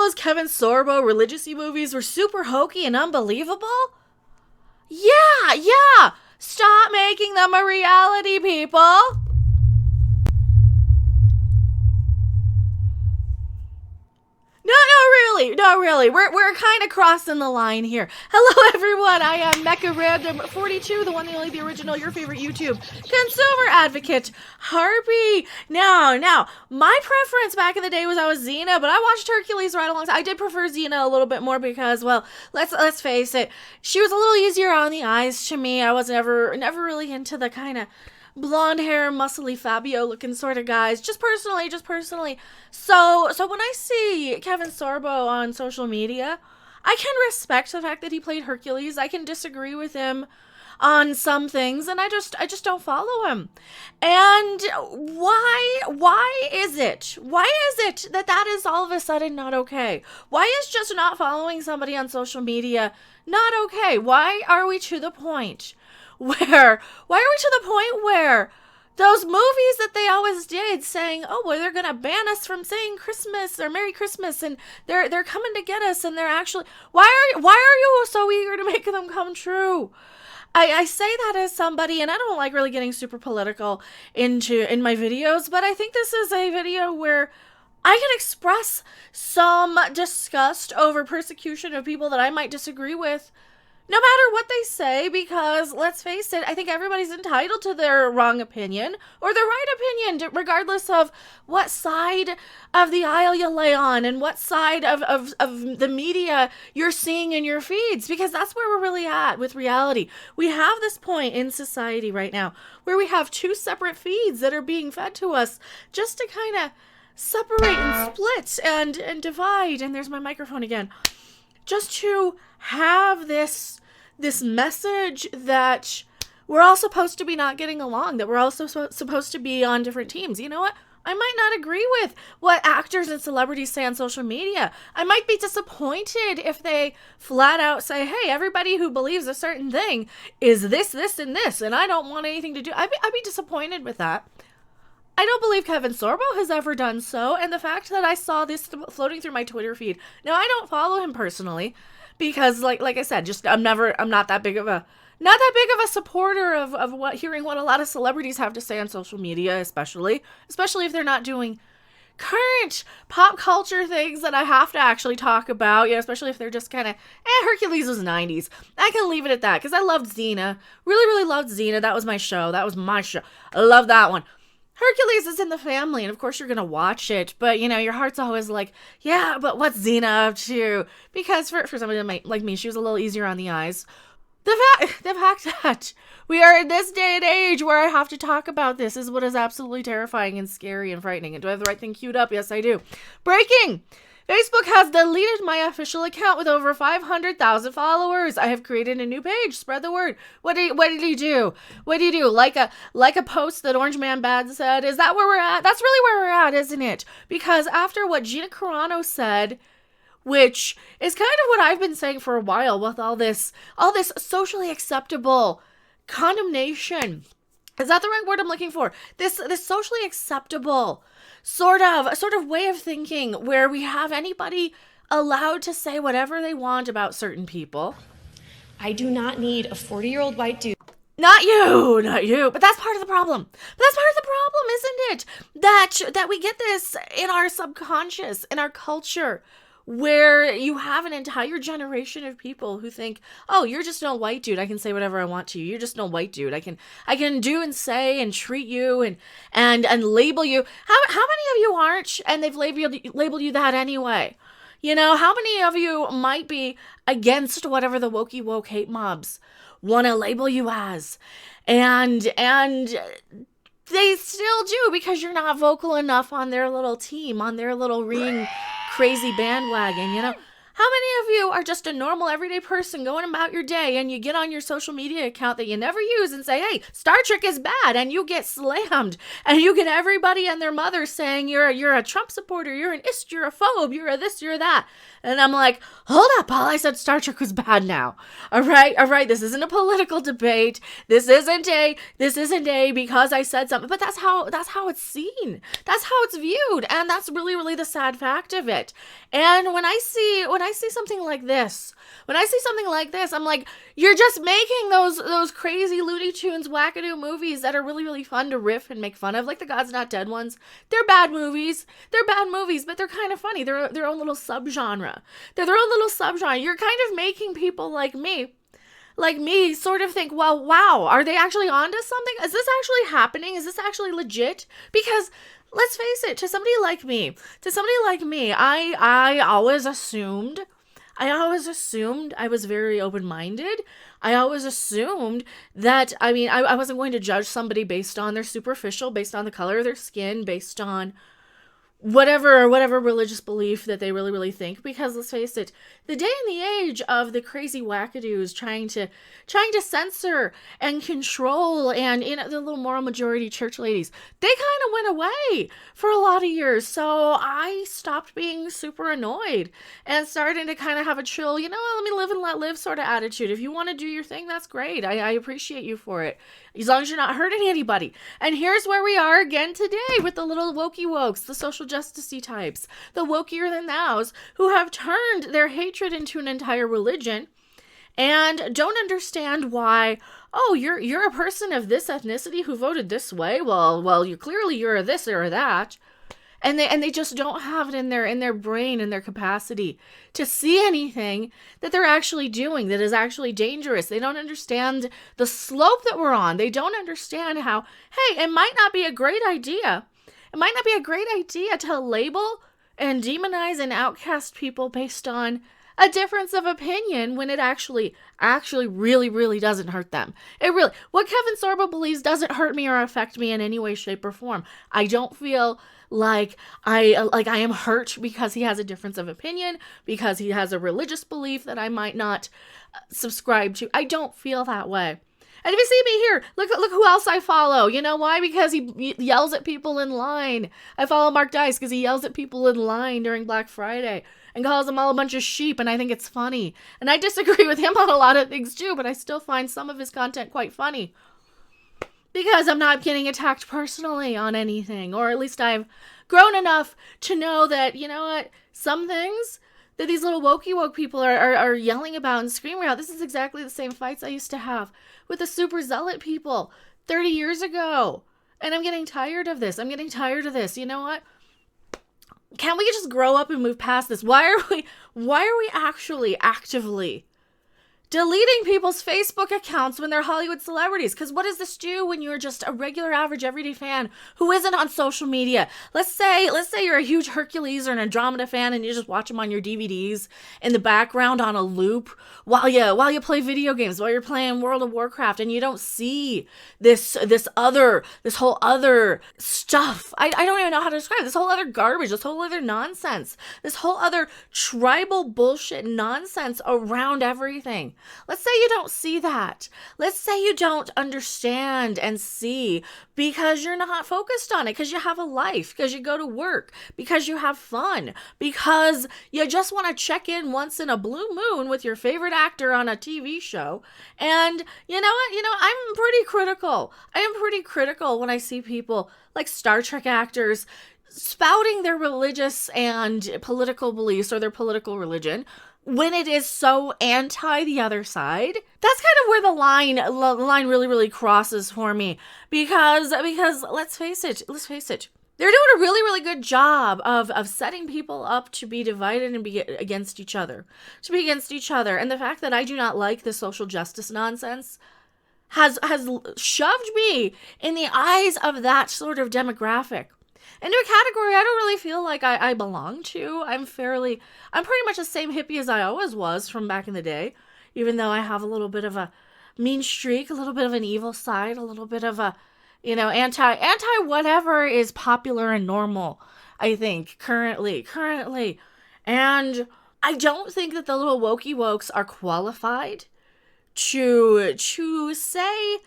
those Kevin Sorbo religious-y movies were super hokey and unbelievable? Yeah. Stop making them a reality, people. No, really. We're kind of crossing the line here. Hello, everyone. I am mecharandom 42, the one, the only, the original, your favorite YouTube consumer advocate, Harpy. Now, my preference back in the day was I was Xena, but I watched Hercules right alongside. I did prefer Xena a little bit more because, well, let's face it, she was a little easier on the eyes to me. I was never really into the kind of blonde hair, muscly Fabio looking sort of guys, just personally. So when I see Kevin Sorbo on social media, I can respect the fact that he played Hercules. I can disagree with him on some things, and I just don't follow him. And why is it that is all of a sudden not okay? Why is just not following somebody on social media not okay? Why are we to the point where those movies that they always did saying, oh, well, they're gonna ban us from saying Christmas or Merry Christmas, and they're coming to get us, and they're actually, why are you so eager to make them come true? I say that as somebody, and I don't like really getting super political in my videos, but I think this is a video where I can express some disgust over persecution of people that I might disagree with, no matter what they say, because let's face it, I think everybody's entitled to their wrong opinion or their right opinion, regardless of what side of the aisle you lay on and what side of the media you're seeing in your feeds, because that's where we're really at with reality. We have this point in society right now where we have two separate feeds that are being fed to us just to kind of separate and split and divide, and there's my microphone again, just to have this message that we're all supposed to be not getting along, that we're also supposed to be on different teams. You know what? I might not agree with what actors and celebrities say on social media. I might be disappointed if they flat out say, hey, everybody who believes a certain thing is this, and this, and I don't want anything to do. I'd be disappointed with that. I don't believe Kevin Sorbo has ever done so, and the fact that I saw this floating through my Twitter feed. Now, I don't follow him personally, because like I said, just I'm not that big of a supporter of hearing what a lot of celebrities have to say on social media, especially if they're not doing current pop culture things that I have to actually talk about, especially if they're just kind of, Hercules was 90s. I can leave it at that, because I loved Xena. Really loved Xena. That was my show. I love that one. Hercules is in the family, and of course you're going to watch it, but, your heart's always like, yeah, but what's Xena up to? Because for somebody like me, she was a little easier on the eyes. The fact that we are in this day and age where I have to talk about this is what is absolutely terrifying and scary and frightening. And do I have the right thing queued up? Yes, I do. Breaking! Facebook has deleted my official account with over 500,000 followers. I have created a new page. Spread the word. What did he do? Like a post that Orange Man Bad said? Is that where we're at? That's really where we're at, isn't it? Because after what Gina Carano said, which is kind of what I've been saying for a while with all this socially acceptable condemnation. Is that the right word I'm looking for? This socially acceptable sort of way of thinking where we have anybody allowed to say whatever they want about certain people. I do not need a 40-year-old white dude. Not you. But that's part of the problem. Isn't it? That we get this in our subconscious, in our culture, where you have an entire generation of people who think, oh, you're just no white dude. I can say whatever I want to you. You're just no white dude. I can do and say and treat you and label you. How many of you aren't? And they've labeled you that anyway. How many of you might be against whatever the wokey woke hate mobs want to label you as? And they still do, because you're not vocal enough on their little team, on their little ring crazy bandwagon, How How many of you are just a normal everyday person going about your day and you get on your social media account that you never use and say, hey, Star Trek is bad, and you get slammed and you get everybody and their mother saying you're a Trump supporter, you're an ist, you're a phobe, you're a this, you're that. And I'm like, hold up, all I said Star Trek was bad now. All right, this isn't a political debate. This isn't a because I said something, but that's how it's seen. That's how it's viewed, and that's really, really the sad fact of it. And when I see something like this, I'm like, you're just making those crazy Looney Tunes wackadoo movies that are really, really fun to riff and make fun of, like the God's Not Dead ones. They're bad movies, but they're kind of funny. They're their own little subgenre. They're their own little subgenre. You're kind of making people like me sort of think, well, wow, are they actually onto something? Is this actually happening? Is this actually legit? Because let's face it, to somebody like me, I always assumed I was very open-minded. I always assumed that, I wasn't going to judge somebody based on their superficial, based on the color of their skin, based on whatever religious belief that they really, really think, because let's face it, the day and the age of the crazy wackadoos trying to censor and control, and the little moral majority church ladies, they kind of went away for a lot of years. So I stopped being super annoyed and started to kind of have a chill, let me live and let live sort of attitude. If you want to do your thing, that's great. I appreciate you for it, as long as you're not hurting anybody. And here's where we are again today with the little wokey wokes, the social justice-y types, the wokier than thous, who have turned their hatred into an entire religion and don't understand why, oh, you're a person of this ethnicity who voted this way. Well, you're a this or a that. And they just don't have it in their brain and their capacity to see anything that they're actually doing that is actually dangerous. They don't understand the slope that we're on. They don't understand how, hey, it might not be a great idea. It might not be a great idea to label and demonize and outcast people based on a difference of opinion when it actually really, really doesn't hurt them. What Kevin Sorbo believes doesn't hurt me or affect me in any way, shape, or form. I don't feel like I am hurt because he has a difference of opinion, because he has a religious belief that I might not subscribe to. I don't feel that way. And if you see me here, look who else I follow. You know why? Because he yells at people in line. I follow Mark Dice because he yells at people in line during Black Friday and calls them all a bunch of sheep, and I think it's funny. And I disagree with him on a lot of things too, but I still find some of his content quite funny. Because I'm not getting attacked personally on anything, or at least I've grown enough to know that, you know what, some things that these little wokey woke people are yelling about and screaming about, this is exactly the same fights I used to have with the super zealot people 30 years ago. And I'm getting tired of this. You know what? Can we just grow up and move past this? Why are we actually actively deleting people's Facebook accounts when they're Hollywood celebrities? Because what does this do when you're just a regular, average, everyday fan who isn't on social media? Let's say you're a huge Hercules or an Andromeda fan and you just watch them on your DVDs in the background on a loop while you play video games, while you're playing World of Warcraft, and you don't see this whole other stuff. I don't even know how to describe it. This whole other garbage, this whole other nonsense, this whole other tribal bullshit nonsense around everything. Let's say you don't see that. Let's say you don't understand and see because you're not focused on it, because you have a life, because you go to work, because you have fun, because you just want to check in once in a blue moon with your favorite actor on a TV show. And you know what? I'm pretty critical. I am pretty critical when I see people like Star Trek actors spouting their religious and political beliefs or their political religion when it is so anti the other side. That's kind of where the line really, really crosses for me. Because let's face it, they're doing a really, really good job of setting people up to be divided and be against each other. And the fact that I do not like the social justice nonsense has shoved me in the eyes of that sort of demographic into a category I don't really feel like I belong to. I'm pretty much the same hippie as I always was from back in the day, even though I have a little bit of a mean streak, a little bit of an evil side, a little bit of a, anti whatever is popular and normal, I think, currently. And I don't think that the little wokey wokes are qualified to say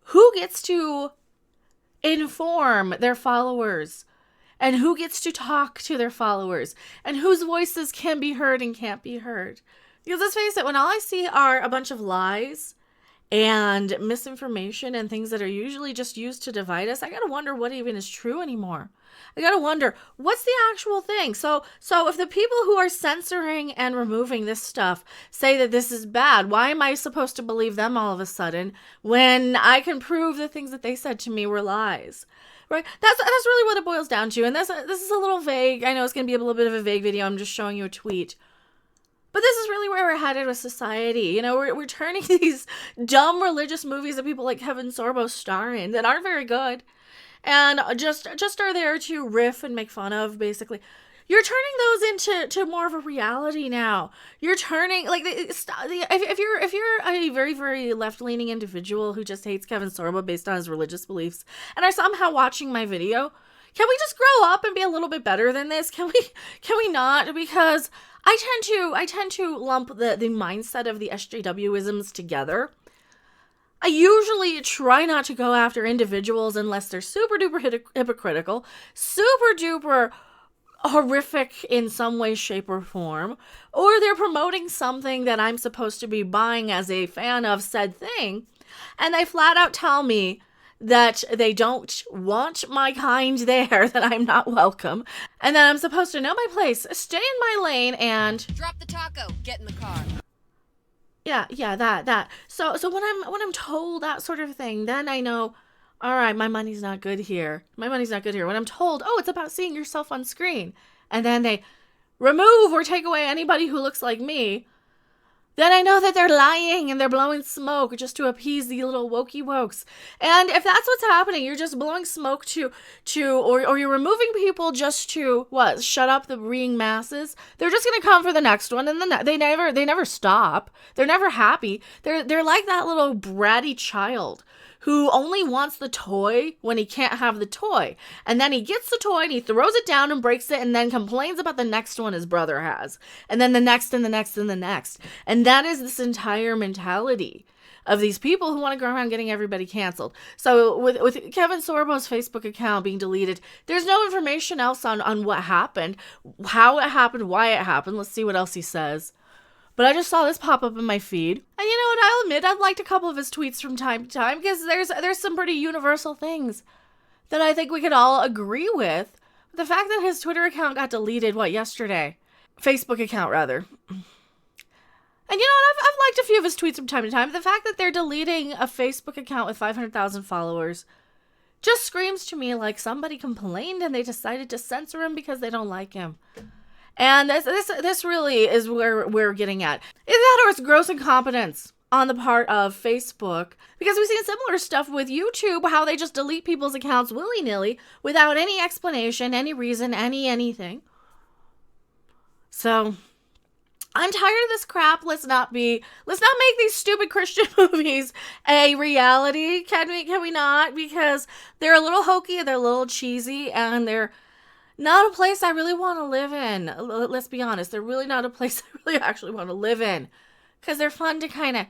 who gets to inform their followers and who gets to talk to their followers and whose voices can be heard and can't be heard. Because let's face it, when all I see are a bunch of lies and misinformation and things that are usually just used to divide us, I gotta wonder what even is true anymore. I gotta wonder, what's the actual thing? So if the people who are censoring and removing this stuff say that this is bad, why am I supposed to believe them all of a sudden when I can prove the things that they said to me were lies? Right? That's really what it boils down to. And this is a little vague. I know it's gonna be a little bit of a vague video. I'm just showing you a tweet. But this is really where we're headed with society. You know, we're turning these dumb religious movies that people like Kevin Sorbo star in that aren't very good and just are there to riff and make fun of, basically. You're turning those into more of a reality now. You're turning, like, if you're a very, very left-leaning individual who just hates Kevin Sorbo based on his religious beliefs and are somehow watching my video, can we just grow up and be a little bit better than this? Can we not? Because I tend to lump the mindset of the SJW-isms together. I usually try not to go after individuals unless they're super duper hypocritical, super duper horrific in some way, shape, or form, or they're promoting something that I'm supposed to be buying as a fan of said thing, and they flat out tell me that they don't want my kind there, that I'm not welcome, and that I'm supposed to know my place, stay in my lane, and drop the taco, get in the car. Yeah, that. So when I'm told that sort of thing, then I know, all right, my money's not good here. When I'm told, oh, it's about seeing yourself on screen, and then they remove or take away anybody who looks like me, then I know that they're lying and they're blowing smoke just to appease the little wokey wokes. And if that's what's happening, you're just blowing smoke or you're removing people just to, what, shut up the reeing masses? They're just gonna come for the next one, and then they never stop. They're never happy. They're like that little bratty child who only wants the toy when he can't have the toy. And then he gets the toy and he throws it down and breaks it and then complains about the next one his brother has. And then the next and the next and the next. And that is this entire mentality of these people who want to go around getting everybody canceled. So with Kevin Sorbo's Facebook account being deleted, there's no information else on what happened, how it happened, why it happened. Let's see what else he says. But I just saw this pop up in my feed. And you know what, I'll admit, I've liked a couple of his tweets from time to time because there's some pretty universal things that I think we could all agree with. The fact that his Twitter account got deleted, yesterday? Facebook account, rather. And you know what, I've liked a few of his tweets from time to time. The fact that they're deleting a Facebook account with 500,000 followers just screams to me like somebody complained and they decided to censor him because they don't like him. And this really is where we're getting at. Is that or it's gross incompetence on the part of Facebook? Because we've seen similar stuff with YouTube, how they just delete people's accounts willy-nilly without any explanation, any reason, anything. So I'm tired of this crap. Let's not make these stupid Christian movies a reality. Can we not? Because they're a little hokey, they're a little cheesy, and they're not a place I really want to live in. Let's be honest. They're really not a place I really actually want to live in. Because they're fun to kind of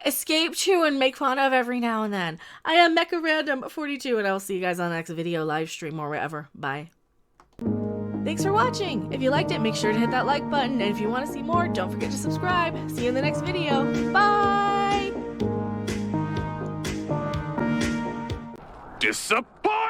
escape to and make fun of every now and then. I am mecharandom42, and I'll see you guys on the next video, live stream, or wherever. Bye. Thanks for watching. If you liked it, make sure to hit that like button. And if you want to see more, don't forget to subscribe. See you in the next video. Bye! Disappointed!